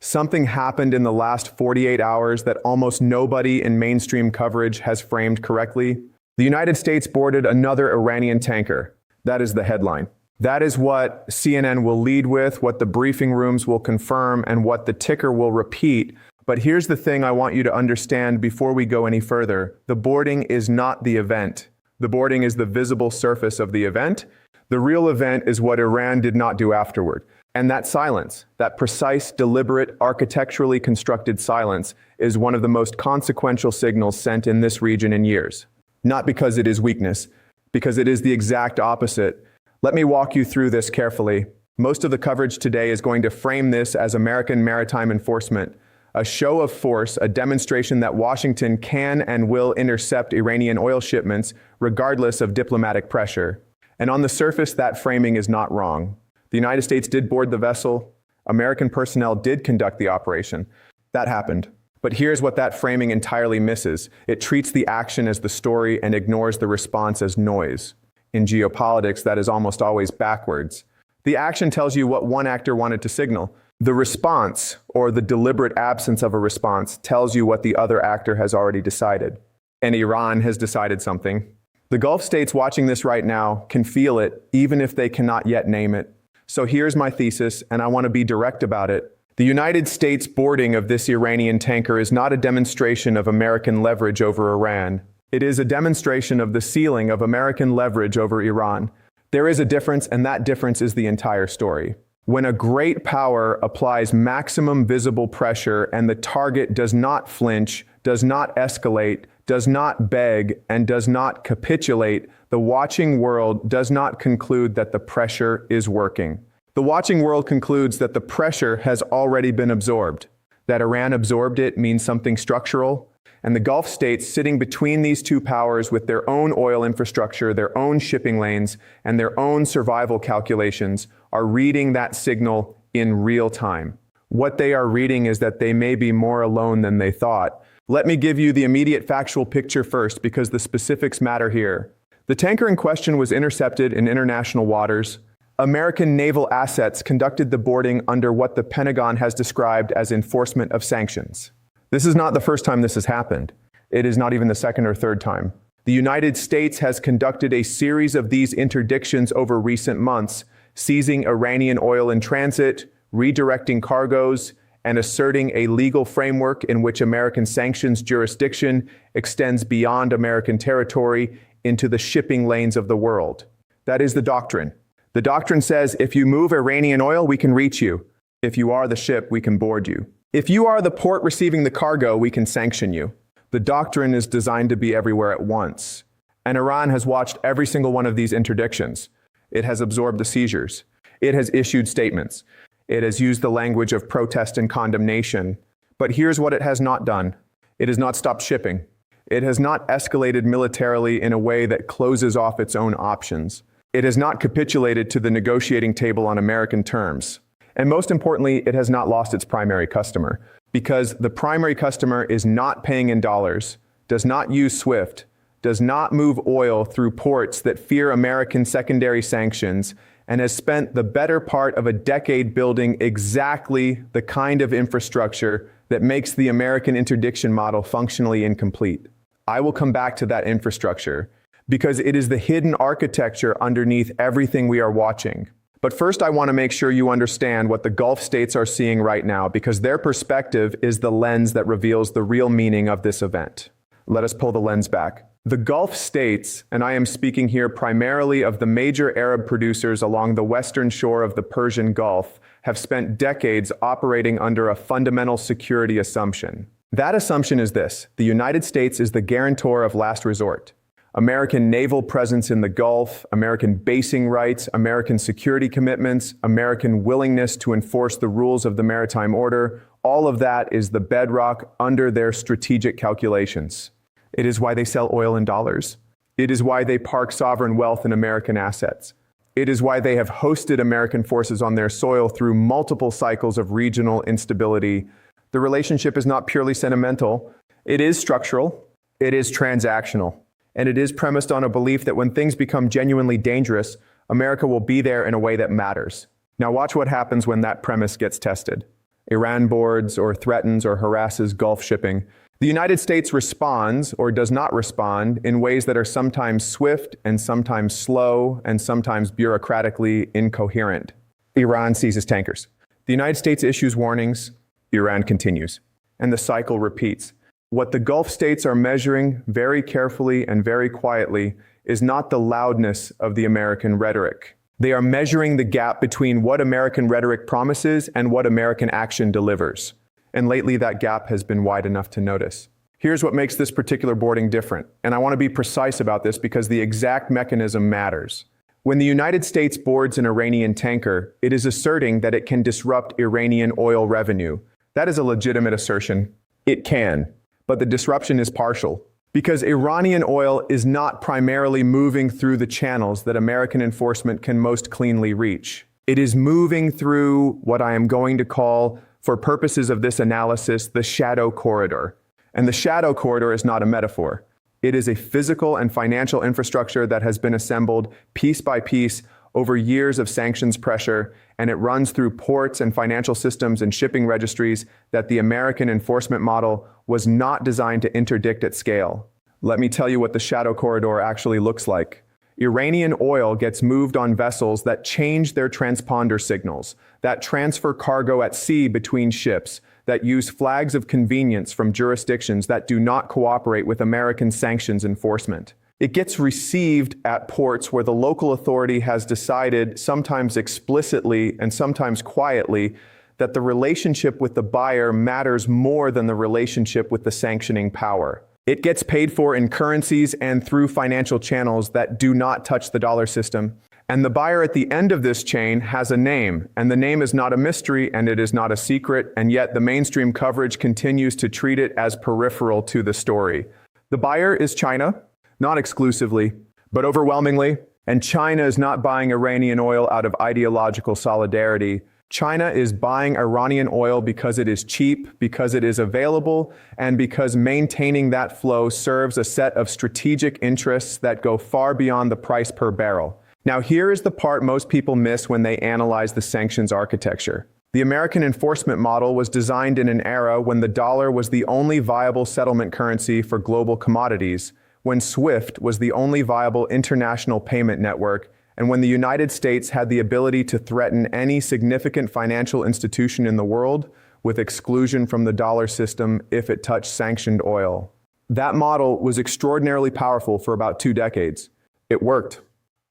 Something happened in the last 48 hours that almost nobody in mainstream coverage has framed correctly. The United States boarded another Iranian tanker. That is the headline. That is what CNN will lead with, what the briefing rooms will confirm, and what the ticker will repeat. But here's the thing I want you to understand before we go any further. The boarding is not the event. The boarding is the visible surface of the event. The real event is what Iran did not do afterward. And that silence, that precise, deliberate, architecturally constructed silence, is one of the most consequential signals sent in this region in years. Not because it is weakness, because it is the exact opposite. Let me walk you through this carefully. Most of the coverage today is going to frame this as American maritime enforcement, a show of force, a demonstration that Washington can and will intercept Iranian oil shipments regardless of diplomatic pressure. And on the surface, that framing is not wrong. The United States did board the vessel. American personnel did conduct the operation. That happened. But here's what that framing entirely misses. It treats the action as the story and ignores the response as noise. In geopolitics, that is almost always backwards. The action tells you what one actor wanted to signal. The response, or the deliberate absence of a response, tells you what the other actor has already decided. And Iran has decided something. The Gulf states watching this right now can feel it, even if they cannot yet name it. So here's my thesis, and I want to be direct about it. The United States boarding of this Iranian tanker is not a demonstration of American leverage over Iran. It is a demonstration of the ceiling of American leverage over Iran. There is a difference, and that difference is the entire story. When a great power applies maximum visible pressure and the target does not flinch, does not escalate, does not beg, and does not capitulate, the watching world does not conclude that the pressure is working. The watching world concludes that the pressure has already been absorbed. That Iran absorbed it means something structural, and the Gulf states sitting between these two powers with their own oil infrastructure, their own shipping lanes, and their own survival calculations are reading that signal in real time. What they are reading is that they may be more alone than they thought. Let me give you the immediate factual picture first because the specifics matter here. The tanker in question was intercepted in international waters. American naval assets conducted the boarding under what the Pentagon has described as enforcement of sanctions. This is not the first time this has happened. It is not even the second or third time. The United States has conducted a series of these interdictions over recent months, seizing Iranian oil in transit, redirecting cargoes, and asserting a legal framework in which American sanctions jurisdiction extends beyond American territory into the shipping lanes of the world. That is the doctrine. The doctrine says, if you move Iranian oil, we can reach you. If you are the ship, we can board you. If you are the port receiving the cargo, we can sanction you. The doctrine is designed to be everywhere at once. And Iran has watched every single one of these interdictions. It has absorbed the seizures. It has issued statements. It has used the language of protest and condemnation. But here's what it has not done. It has not stopped shipping. It has not escalated militarily in a way that closes off its own options. It has not capitulated to the negotiating table on American terms. And most importantly, it has not lost its primary customer, because the primary customer is not paying in dollars, does not use SWIFT, does not move oil through ports that fear American secondary sanctions, and has spent the better part of a decade building exactly the kind of infrastructure that makes the American interdiction model functionally incomplete. I will come back to that infrastructure, because it is the hidden architecture underneath everything we are watching. But first, I want to make sure you understand what the Gulf states are seeing right now, because their perspective is the lens that reveals the real meaning of this event. Let us pull the lens back. The Gulf states, and I am speaking here primarily of the major Arab producers along the western shore of the Persian Gulf, have spent decades operating under a fundamental security assumption. That assumption is this: the United States is the guarantor of last resort. American naval presence in the Gulf, American basing rights, American security commitments, American willingness to enforce the rules of the maritime order, all of that is the bedrock under their strategic calculations. It is why they sell oil in dollars. It is why they park sovereign wealth in American assets. It is why they have hosted American forces on their soil through multiple cycles of regional instability. The relationship is not purely sentimental. It is structural. It is transactional. And it is premised on a belief that when things become genuinely dangerous, America will be there in a way that matters. Now watch what happens when that premise gets tested. Iran boards or threatens or harasses Gulf shipping. The United States responds or does not respond in ways that are sometimes swift and sometimes slow and sometimes bureaucratically incoherent. Iran seizes tankers. The United States issues warnings. Iran continues. And the cycle repeats. What the Gulf states are measuring very carefully and very quietly is not the loudness of the American rhetoric. They are measuring the gap between what American rhetoric promises and what American action delivers. And lately that gap has been wide enough to notice. Here's what makes this particular boarding different, and I want to be precise about this because the exact mechanism matters. When the United States boards an Iranian tanker, it is asserting that it can disrupt Iranian oil revenue. That is a legitimate assertion. It can, but the disruption is partial. Because Iranian oil is not primarily moving through the channels that American enforcement can most cleanly reach. It is moving through what I am going to call, for purposes of this analysis, the shadow corridor. And the shadow corridor is not a metaphor. It is a physical and financial infrastructure that has been assembled piece by piece over years of sanctions pressure, and it runs through ports and financial systems and shipping registries that the American enforcement model was not designed to interdict at scale. Let me tell you what the shadow corridor actually looks like. Iranian oil gets moved on vessels that change their transponder signals, that transfer cargo at sea between ships, that use flags of convenience from jurisdictions that do not cooperate with American sanctions enforcement. It gets received at ports where the local authority has decided, sometimes explicitly and sometimes quietly, that the relationship with the buyer matters more than the relationship with the sanctioning power. It gets paid for in currencies and through financial channels that do not touch the dollar system. And the buyer at the end of this chain has a name, and the name is not a mystery and it is not a secret, and yet the mainstream coverage continues to treat it as peripheral to the story. The buyer is China, not exclusively, but overwhelmingly, and China is not buying Iranian oil out of ideological solidarity. China is buying Iranian oil because it is cheap, because it is available, and because maintaining that flow serves a set of strategic interests that go far beyond the price per barrel. Now, here is the part most people miss when they analyze the sanctions architecture. The American enforcement model was designed in an era when the dollar was the only viable settlement currency for global commodities, when SWIFT was the only viable international payment network, and when the United States had the ability to threaten any significant financial institution in the world with exclusion from the dollar system if it touched sanctioned oil. That model was extraordinarily powerful for about 2 decades. It worked.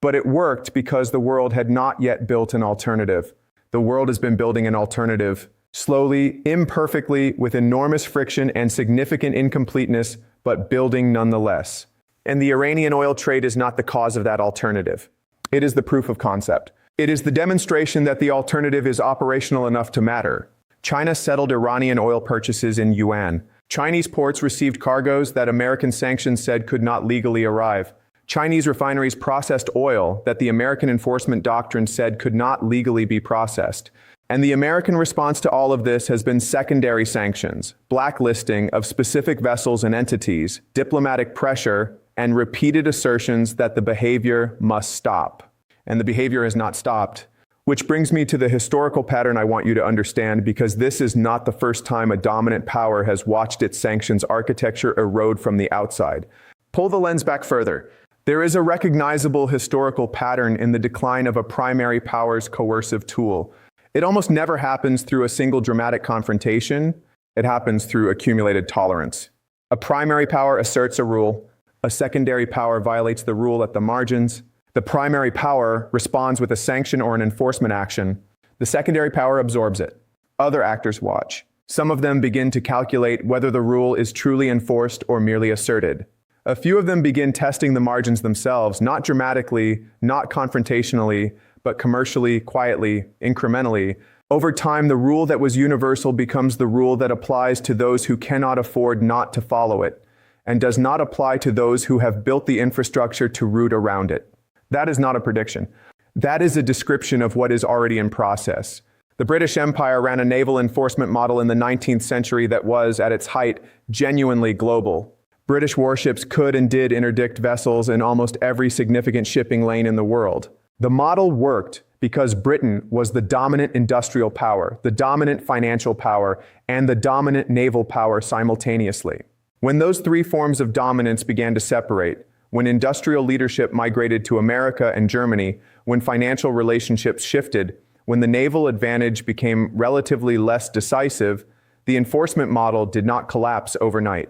But it worked because the world had not yet built an alternative. The world has been building an alternative, slowly, imperfectly, with enormous friction and significant incompleteness, but building nonetheless. And the Iranian oil trade is not the cause of that alternative. It is the proof of concept. It is the demonstration that the alternative is operational enough to matter. China settled Iranian oil purchases in yuan. Chinese ports received cargoes that American sanctions said could not legally arrive. Chinese refineries processed oil that the American enforcement doctrine said could not legally be processed. And the American response to all of this has been secondary sanctions, blacklisting of specific vessels and entities, diplomatic pressure, and repeated assertions that the behavior must stop. And the behavior has not stopped. Which brings me to the historical pattern I want you to understand, because this is not the first time a dominant power has watched its sanctions architecture erode from the outside. Pull the lens back further. There is a recognizable historical pattern in the decline of a primary power's coercive tool. It almost never happens through a single dramatic confrontation. It happens through accumulated tolerance. A primary power asserts a rule. A secondary power violates the rule at the margins. The primary power responds with a sanction or an enforcement action. The secondary power absorbs it. Other actors watch. Some of them begin to calculate whether the rule is truly enforced or merely asserted. A few of them begin testing the margins themselves, not dramatically, not confrontationally, but commercially, quietly, incrementally. Over time, the rule that was universal becomes the rule that applies to those who cannot afford not to follow it, and does not apply to those who have built the infrastructure to root around it. That is not a prediction. That is a description of what is already in process. The British Empire ran a naval enforcement model in the 19th century that was, at its height, genuinely global. British warships could and did interdict vessels in almost every significant shipping lane in the world. The model worked because Britain was the dominant industrial power, the dominant financial power, and the dominant naval power simultaneously. When those three forms of dominance began to separate, when industrial leadership migrated to America and Germany, when financial relationships shifted, when the naval advantage became relatively less decisive, the enforcement model did not collapse overnight.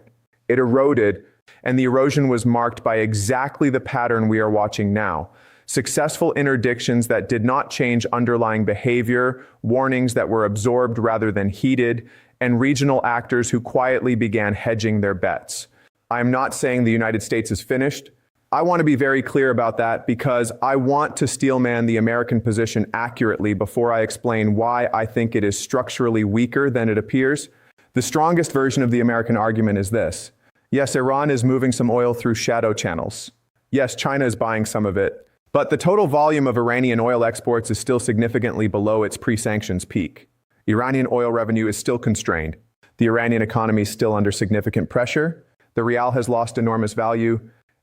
It eroded, and the erosion was marked by exactly the pattern we are watching now. Successful interdictions that did not change underlying behavior, warnings that were absorbed rather than heeded, and regional actors who quietly began hedging their bets. I am not saying the United States is finished. I want to be very clear about that because I want to steelman the American position accurately before I explain why I think it is structurally weaker than it appears. The strongest version of the American argument is this. Yes, Iran is moving some oil through shadow channels. Yes, China is buying some of it. But the total volume of Iranian oil exports is still significantly below its pre-sanctions peak. Iranian oil revenue is still constrained. The Iranian economy is still under significant pressure. The rial has lost enormous value.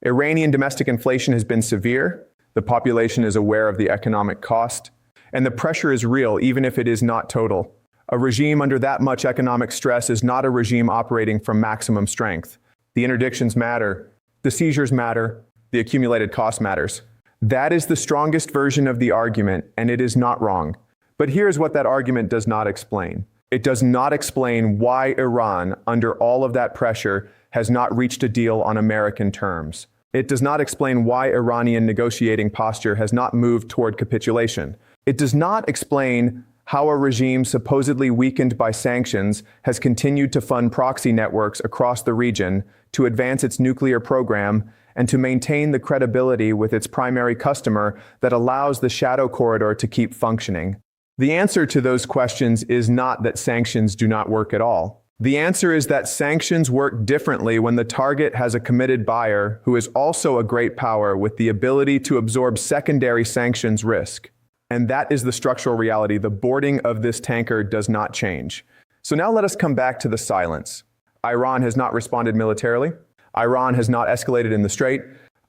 Iranian domestic inflation has been severe. The population is aware of the economic cost. And the pressure is real, even if it is not total. A regime under that much economic stress is not a regime operating from maximum strength. The interdictions matter. The seizures matter. The accumulated cost matters. That is the strongest version of the argument, and it is not wrong. But here's what that argument does not explain. It does not explain why Iran, under all of that pressure, has not reached a deal on American terms. It does not explain why Iranian negotiating posture has not moved toward capitulation. It does not explain how a regime supposedly weakened by sanctions has continued to fund proxy networks across the region to advance its nuclear program and to maintain the credibility with its primary customer that allows the shadow corridor to keep functioning. The answer to those questions is not that sanctions do not work at all. The answer is that sanctions work differently when the target has a committed buyer who is also a great power with the ability to absorb secondary sanctions risk. And that is the structural reality. The boarding of this tanker does not change. So now let us come back to the silence. Iran has not responded militarily. Iran has not escalated in the Strait.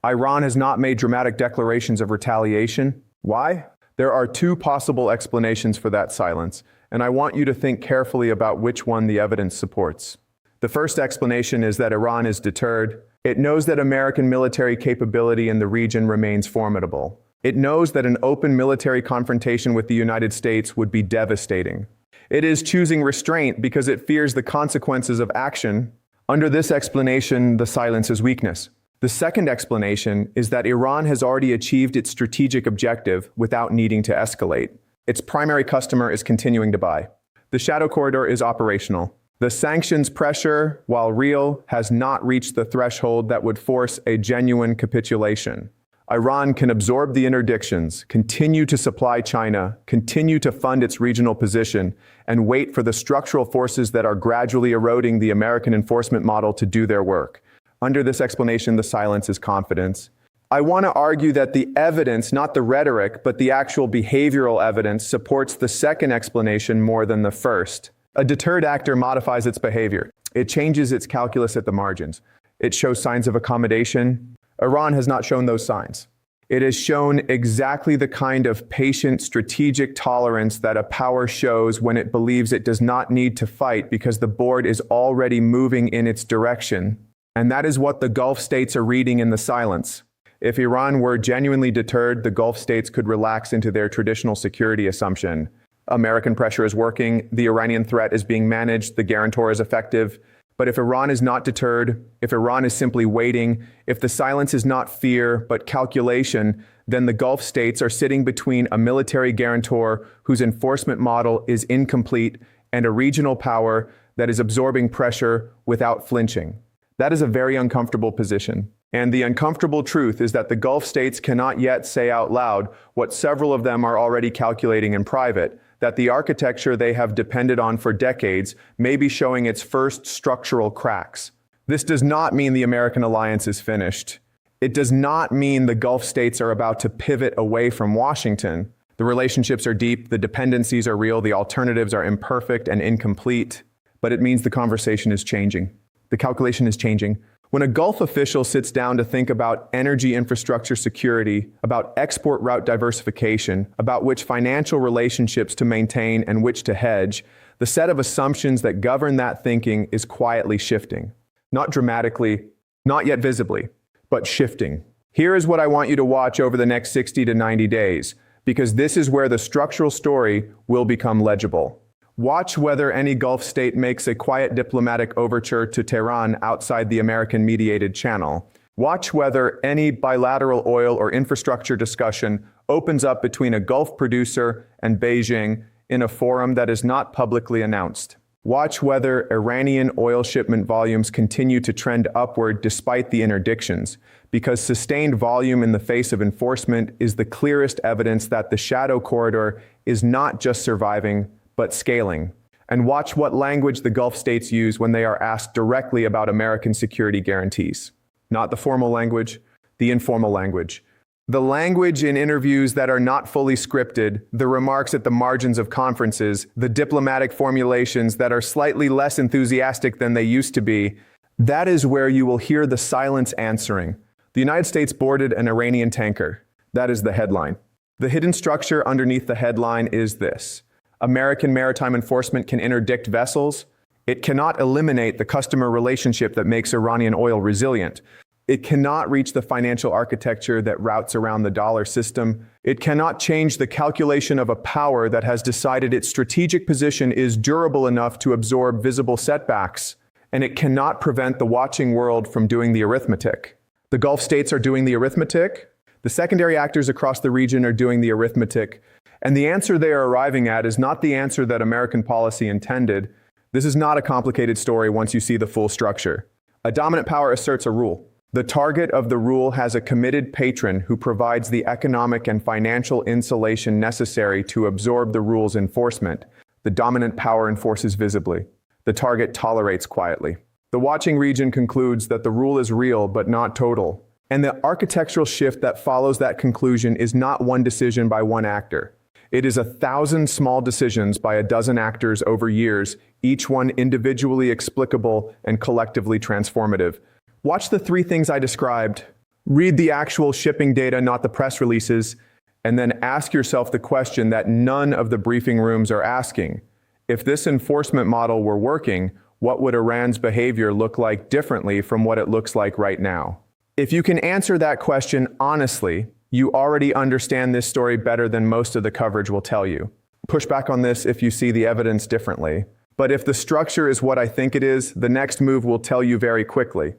Iran has not made dramatic declarations of retaliation. Why? There are two possible explanations for that silence, and I want you to think carefully about which one the evidence supports. The first explanation is that Iran is deterred. It knows that American military capability in the region remains formidable. It knows that an open military confrontation with the United States would be devastating. It is choosing restraint because it fears the consequences of action. Under this explanation, the silence is weakness. The second explanation is that Iran has already achieved its strategic objective without needing to escalate. Its primary customer is continuing to buy. The shadow corridor is operational. The sanctions pressure, while real, has not reached the threshold that would force a genuine capitulation. Iran can absorb the interdictions, continue to supply China, continue to fund its regional position, and wait for the structural forces that are gradually eroding the American enforcement model to do their work. Under this explanation, the silence is confidence. I want to argue that the evidence, not the rhetoric, but the actual behavioral evidence, supports the second explanation more than the first. A deterred actor modifies its behavior. It changes its calculus at the margins. It shows signs of accommodation. Iran has not shown those signs. It has shown exactly the kind of patient, strategic tolerance that a power shows when it believes it does not need to fight because the board is already moving in its direction. And that is what the Gulf states are reading in the silence. If Iran were genuinely deterred, the Gulf states could relax into their traditional security assumption. American pressure is working, the Iranian threat is being managed, the guarantor is effective. But if Iran is not deterred, if Iran is simply waiting, if the silence is not fear but calculation, then the Gulf states are sitting between a military guarantor whose enforcement model is incomplete and a regional power that is absorbing pressure without flinching. That is a very uncomfortable position. And the uncomfortable truth is that the Gulf states cannot yet say out loud what several of them are already calculating in private, that the architecture they have depended on for decades may be showing its first structural cracks. This does not mean the American alliance is finished. It does not mean the Gulf states are about to pivot away from Washington. The relationships are deep, the dependencies are real, the alternatives are imperfect and incomplete, but it means the conversation is changing. The calculation is changing. When a Gulf official sits down to think about energy infrastructure security, about export route diversification, about which financial relationships to maintain and which to hedge, the set of assumptions that govern that thinking is quietly shifting. Not dramatically, not yet visibly, but shifting. Here is what I want you to watch over the next 60 to 90 days, because this is where the structural story will become legible. Watch whether any Gulf state makes a quiet diplomatic overture to Tehran outside the American-mediated channel. Watch whether any bilateral oil or infrastructure discussion opens up between a Gulf producer and Beijing in a forum that is not publicly announced. Watch whether Iranian oil shipment volumes continue to trend upward despite the interdictions, because sustained volume in the face of enforcement is the clearest evidence that the shadow corridor is not just surviving, but scaling. And watch what language the Gulf states use when they are asked directly about American security guarantees. Not the formal language, the informal language. The language in interviews that are not fully scripted, the remarks at the margins of conferences, the diplomatic formulations that are slightly less enthusiastic than they used to be, that is where you will hear the silence answering. The United States boarded an Iranian tanker. That is the headline. The hidden structure underneath the headline is this: American maritime enforcement can interdict vessels. It cannot eliminate the customer relationship that makes Iranian oil resilient. It cannot reach the financial architecture that routes around the dollar system. It cannot change the calculation of a power that has decided its strategic position is durable enough to absorb visible setbacks. And it cannot prevent the watching world from doing the arithmetic. The Gulf states are doing the arithmetic. The secondary actors across the region are doing the arithmetic. And the answer they are arriving at is not the answer that American policy intended. This is not a complicated story once you see the full structure. A dominant power asserts a rule. The target of the rule has a committed patron who provides the economic and financial insulation necessary to absorb the rule's enforcement. The dominant power enforces visibly. The target tolerates quietly. The watching region concludes that the rule is real but not total. And the architectural shift that follows that conclusion is not one decision by one actor. It is 1,000 small decisions by a dozen actors over years, each one individually explicable and collectively transformative. Watch the 3 things I described. Read the actual shipping data, not the press releases, and then ask yourself the question that none of the briefing rooms are asking. If this enforcement model were working, what would Iran's behavior look like differently from what it looks like right now? If you can answer that question honestly, you already understand this story better than most of the coverage will tell you. Push back on this if you see the evidence differently. But if the structure is what I think it is, the next move will tell you very quickly.